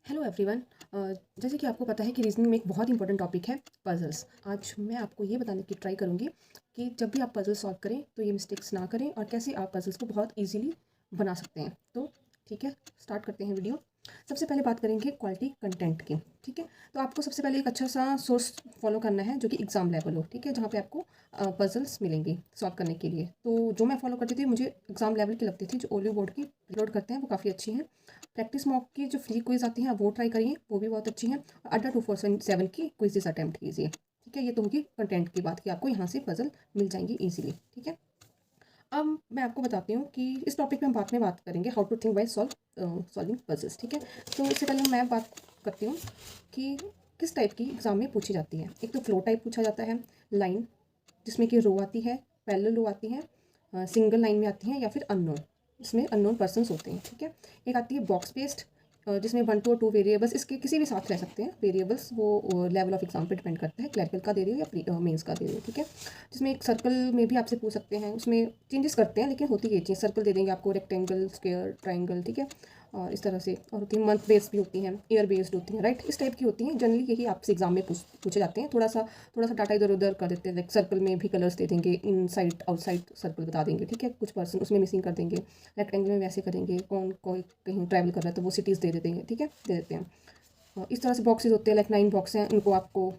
Hello everyone. जैसे कि आपको पता है कि रीजनिंग में एक बहुत इंपॉर्टेंट टॉपिक है पजल्स। आज मैं आपको ये बताने की ट्राई करूँगी कि जब भी आप पजल सॉल्व करें तो ये मिस्टेक्स ना करें और कैसे आप पजल्स को बहुत इजीली बना सकते हैं। तो ठीक है, स्टार्ट करते हैं वीडियो। सबसे पहले बात करेंगे क्वालिटी कंटेंट की। ठीक है, तो आपको सबसे पहले एक अच्छा सा सोर्स फॉलो करना है जो कि एग्ज़ाम लेवल हो। ठीक है, जहाँ पे आपको पजल्स मिलेंगी सॉल्व करने के लिए। तो जो मैं फॉलो करती थी मुझे एग्ज़ाम लेवल की लगती थी, जो ओलियो बोर्ड की अपलोड करते हैं वो काफ़ी अच्छी हैं। प्रैक्टिस मॉक की जो फ्री क्विज आती हैं वो ट्राई करिए, वो भी बहुत अच्छी हैं। और अड्डा 247 की क्विजेस अटैम्प्ट कीजिए। ठीक है, ये तो होगी कंटेंट की बात कि आपको यहाँ से पजल मिल जाएंगी ईजिली। ठीक है, अब मैं आपको बताती हूँ कि इस टॉपिक में हम बाद में बात करेंगे how to think by solving puzzles. ठीक है, तो इससे पहले मैं बात करती हूँ कि किस टाइप की एग्जाम में पूछी जाती है। एक तो फ्लो टाइप पूछा जाता है, लाइन जिसमें कि रो आती है, पैरेलल रो आती है, सिंगल लाइन में आती है, या फिर अननोन जिसमें अननोन पर्सनस होते हैं। ठीक है, एक आती है बॉक्स बेस्ड जिसमें 1 to 2 वेरिएबल्स इसके किसी भी साथ रह सकते हैं। वेरिएबल्स वो लेवल ऑफ एग्जाम पे डिपेंड करता है, क्लरिकल का दे रही हो या मेंस का दे रही हो। ठीक है, जिसमें एक सर्कल में भी आपसे पूछ सकते हैं, उसमें चेंजेस करते हैं लेकिन होती ये चीज़ सर्कल दे देंगे आपको, रेक्टेंगल, स्क्वायर, ट्राइंगल। ठीक है, और इस तरह से और होती है मंथ बेस्ड भी होती हैं, ईयर बेस्ड होती हैं, राइट। इस टाइप की होती हैं जनरली, यही आपसे एग्जाम में पूछे जाते हैं। थोड़ा सा डाटा इधर उधर कर देते हैं, लाइक सर्कल में भी कलर्स दे देंगे, इन साइड आउटसाइड सर्कल बता देंगे। ठीक है, कुछ पर्सन उसमें मिसिंग कर देंगे, रेक्टेंगल में वैसे करेंगे, कौन कोई कहीं ट्रैवल कर रहा है तो वो सिटीज़ दे देते हैं। ठीक है, दे देते हैं। इस तरह से बॉक्सेस होते हैं, लाइक 9 बॉक्स हैं, उनको आपको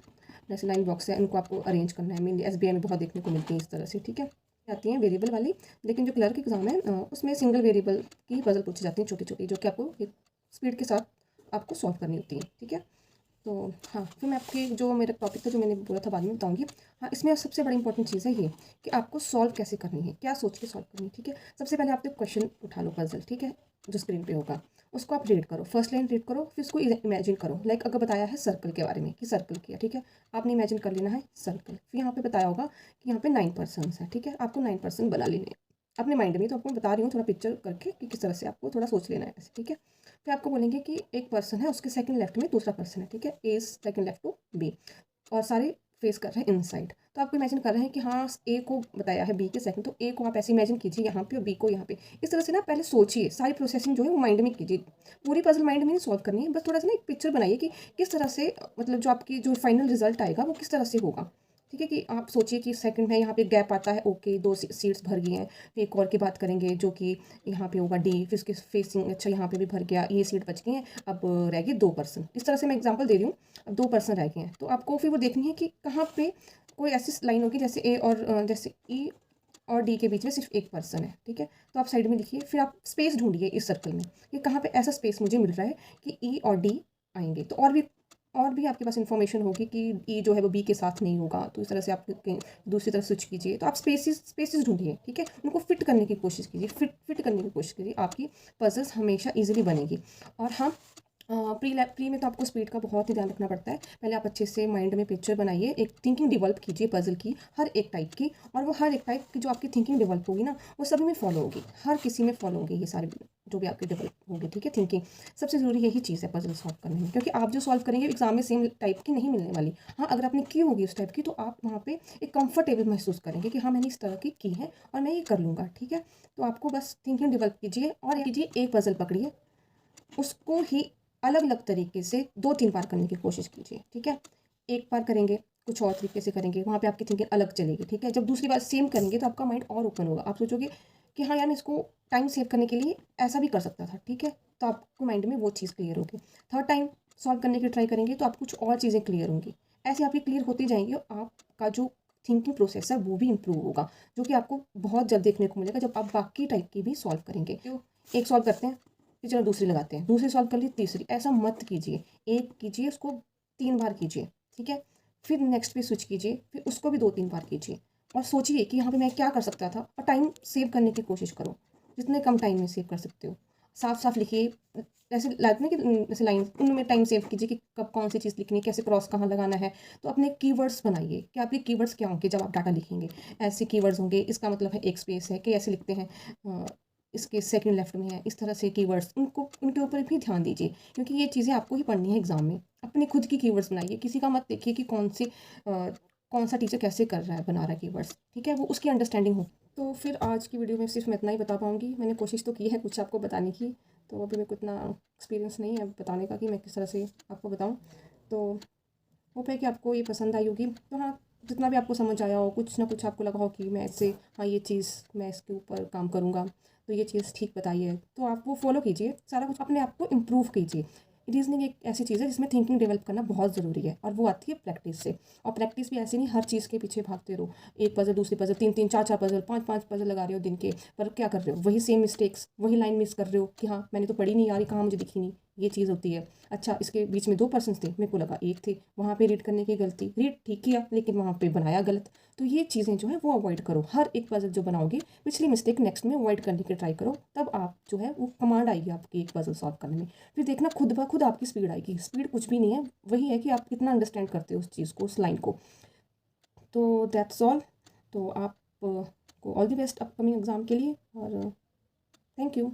जैसे 9 बॉक्स है उनको आपको अरेंज करना है। मेनली एसबीआई में बहुत देखने को मिलती है इस तरह से। ठीक है, आती हैं वेरिएबल वाली, लेकिन जो क्लर्क एग्जाम है उसमें सिंगल वेरिएबल की पजल पूछी जाती है, छोटी छोटी, जो कि आपको एक स्पीड के साथ आपको सॉल्व करनी होती है। ठीक है, तो हाँ, फिर मैं आपकी जो मेरा टॉपिक था जो मैंने बोला था बाद में बताऊंगी। हाँ, इसमें सबसे बड़ी इंपॉर्टेंट चीज़ है ये कि आपको सॉल्व कैसे करनी है, क्या सोच के सॉल्व करनी है। ठीक है, सबसे पहले आप एक क्वेश्चन उठा लो पजल। ठीक है, जो स्क्रीन पे होगा उसको आप रीड करो, फर्स्ट लाइन रीड करो, फिर उसको इमेजिन करो। लाइक अगर बताया है सर्कल के बारे में कि सर्कल किया, ठीक है, आपने इमेजिन कर लेना है सर्कल। फिर यहाँ पे बताया होगा कि यहाँ पे 9 पर्सन है। ठीक है, आपको 9 पर्सन बना लेने हैं अपने माइंड में। तो आपको बता रही हूँ थोड़ा पिक्चर करके कि किस तरह से आपको थोड़ा सोच लेना है ऐसे। ठीक है, फिर आपको बोलेंगे कि एक पर्सन है, उसके सेकंड लेफ्ट में दूसरा पर्सन है। ठीक है, ए सेकंड लेफ्ट टू बी, और सारे फेस कर रहे हैं इनसाइड। तो आपको इमेजिन कर रहे हैं कि हाँ, ए को बताया है बी के सेकंड, तो ए को आप ऐसे इमेजिन कीजिए यहाँ पे और बी को यहाँ पे। इस तरह से ना पहले सोचिए, सारी प्रोसेसिंग जो है वो माइंड में कीजिए। पूरी पजल माइंड में नहीं सॉल्व करनी है, बस थोड़ा सा ना एक पिक्चर बनाइए कि किस तरह से, मतलब जो आपकी जो फाइनल रिजल्ट आएगा वो किस तरह से होगा। ठीक है, कि आप सोचिए कि सेकंड में यहाँ पे गैप आता है, ओके, 2 सीट्स भर गई हैं। फिर एक और की बात करेंगे जो कि यहाँ पे होगा डी, फिर उसके फेसिंग, अच्छा यहाँ पे भी भर गया, ये सीट बच गई हैं, अब रह गए 2 पर्सन। इस तरह से मैं एग्जांपल दे रही हूँ। अब 2 पर्सन रह गए हैं, तो आपको फिर वो देखनी है कि कहाँ पे कोई ऐसी लाइन होगी जैसे ए और जैसे ई और डी के बीच में सिर्फ एक पर्सन है। ठीक है, तो आप साइड में लिखिए, फिर आप स्पेस ढूंढिए इस सर्कल में कि कहाँ पे ऐसा स्पेस मुझे मिल रहा है कि ई और डी आएंगे। तो और भी आपके पास इन्फॉर्मेशन होगी कि ई जो है वो बी के साथ नहीं होगा, तो इस तरह से आप दूसरी तरफ स्विच कीजिए। तो आप स्पेसिस ढूंढिए। ठीक है, उनको फिट करने की कोशिश कीजिए, फिट करने की कोशिश कीजिए, आपकी पजल्स हमेशा ईजिली बनेगी। और हाँ, प्री में तो आपको स्पीड का बहुत ही ध्यान रखना पड़ता है। पहले आप अच्छे से माइंड में पिक्चर बनाइए, एक थिंकिंग डेवलप कीजिए पजल की, हर एक टाइप की। और वो हर एक टाइप की जो आपकी थिंकिंग डेवलप होगी ना, वो सभी में फॉलो होगी, हर किसी में फॉलो होगी ये सारी जो भी आपकी डेवलप होगी। ठीक है, थिंकिंग सबसे ज़रूरी यही चीज़ है पजल सॉल्व करने में, क्योंकि आप जो सॉल्व करेंगे एग्जाम में सेम टाइप की नहीं मिलने वाली। हाँ, अगर आपने की होगी उस टाइप की तो आप वहाँ पे एक कंफर्टेबल महसूस करेंगे कि हाँ, मैंने इस तरह की है और मैं ये कर लूँगा। ठीक है, तो आपको बस थिंकिंग डेवलप कीजिए और कीजिए, एक पजल पकड़िए, उसको ही अलग अलग तरीके से 2-3 बार करने की कोशिश कीजिए। ठीक है, एक बार करेंगे कुछ और तरीके से करेंगे, वहाँ पे आपकी थिंकिंग अलग चलेगी। ठीक है, जब दूसरी बार सेम करेंगे तो आपका माइंड और ओपन होगा, आप सोचोगे कि हाँ यार, मैं इसको टाइम सेव करने के लिए ऐसा भी कर सकता था। ठीक है, तो आपको माइंड में वो चीज़ क्लियर होगी। थर्ड टाइम सॉल्व करने की ट्राई करेंगे तो आप कुछ और चीज़ें क्लियर होंगी, ऐसे आपकी क्लियर होती जाएंगी और आपका जो थिंकिंग प्रोसेस है वो भी इंप्रूव होगा, जो कि आपको बहुत जल्द देखने को मिलेगा जब आप बाकी टाइप की भी सॉल्व करेंगे। तो एक सॉल्व करते हैं, फिर चलो दूसरी लगाते हैं, दूसरी सॉल्व कर ली, तीसरी, ऐसा मत कीजिए। एक कीजिए उसको 3 बार कीजिए। ठीक है, फिर नेक्स्ट पे स्विच कीजिए, फिर उसको भी 2-3 बार कीजिए और सोचिए कि यहाँ पे मैं क्या कर सकता था, और टाइम सेव करने की कोशिश करो, जितने कम टाइम में सेव कर सकते हो। साफ साफ लिखिए, ऐसे लाइक ना कि जैसे लाइन, उनमें टाइम सेव कीजिए कि कब कौन सी चीज़ लिखनी है, कैसे क्रॉस कहाँ लगाना है। तो अपने कीवर्ड्स बनाइए कि आपके कीवर्ड्स क्या होंगे जब आप डाटा लिखेंगे। ऐसे कीवर्ड्स होंगे, इसका मतलब है एक स्पेस है, कि ऐसे लिखते हैं इसके सेकंड लेफ्ट में है, इस तरह से कीवर्ड्स, उनको उनके ऊपर भी ध्यान दीजिए, क्योंकि ये चीज़ें आपको ही पढ़नी है एग्जाम में। अपनी खुद की कीवर्ड्स बनाइए, किसी का मत देखिए कि कौन सा टीचर कैसे कर रहा है, बना रहा है कीवर्ड्स। ठीक है, वो उसकी अंडरस्टैंडिंग हो। तो फिर आज की वीडियो में सिर्फ मैं इतना ही बता पाऊँगी, मैंने कोशिश तो की है कुछ आपको बताने की। तो अभी मेरे को इतना एक्सपीरियंस नहीं है बताने का कि मैं किस तरह से आपको बताऊँ। तो होप है कि आपको ये पसंद आई होगी। तो हाँ, जितना भी आपको समझ आया हो, कुछ ना कुछ आपको लगा हो कि मैं इससे, हाँ ये चीज़ मैं इसके ऊपर काम करूँगा, तो ये चीज़ ठीक बताई है, तो आप वो फॉलो कीजिए, सारा कुछ अपने आप को इम्प्रूव कीजिए। रीजनिंग एक ऐसी चीज़ है जिसमें थिंकिंग डेवलप करना बहुत ज़रूरी है, और वो आती है प्रैक्टिस से। और प्रैक्टिस भी ऐसे नहीं हर चीज़ के पीछे भागते रहो, एक पजल दूसरी पजल, तीन तीन चार चार पजल, पांच पांच पजल लगा रहे हो दिन के, पर क्या कर रहे हो, वही सेम मिस्टेक्स, वही लाइन मिस कर रहे हो कि हाँ मैंने तो पढ़ी नहीं यार, कहाँ मुझे दिखी नहीं, ये चीज़ होती है। अच्छा, इसके बीच में 2 पर्सन्स थे, मेरे को लगा एक थे, वहाँ पे रीड करने की गलती, रीड ठीक किया लेकिन वहाँ पे बनाया गलत। तो ये चीज़ें जो है वो अवॉइड करो, हर एक पजल जो बनाओगे पिछली मिस्टेक नेक्स्ट में अवॉइड करने की ट्राई करो, तब आप जो है वो कमांड आएगी आपकी एक पजल सॉल्व करने में। फिर देखना खुद ब खुद आपकी स्पीड आएगी। स्पीड कुछ भी नहीं है, वही है कि आप कितना अंडरस्टैंड करते हो उस चीज़ को, उस लाइन को। तो दैट्स ऑल। तो आप को all the best upcoming exam के लिए, और थैंक यू।